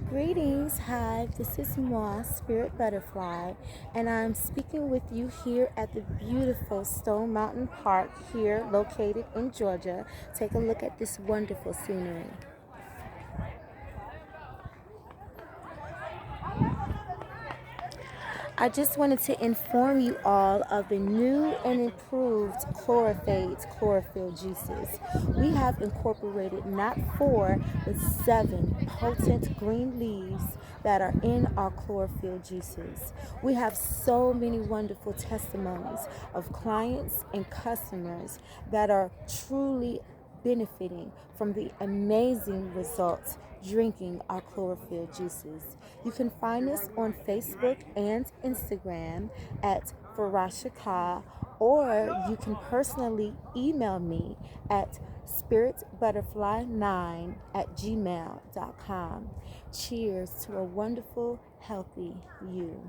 Greetings, Hive. This is Moi, Spirit Butterfly, and I'm speaking with you here at the beautiful Stone Mountain Park here located in Georgia. Take a look at this wonderful scenery. I just wanted to inform you all of the new and improved chlorophyll juices. We have incorporated not 4, but 7 potent green leaves that are in our chlorophyll juices. We have so many wonderful testimonies of clients and customers that are truly benefiting from the amazing results drinking our chlorophyll juices. You can find us on Facebook and Instagram at Farasha, or you can personally email me at spiritbutterfly9@gmail.com. Cheers to a wonderful, healthy you.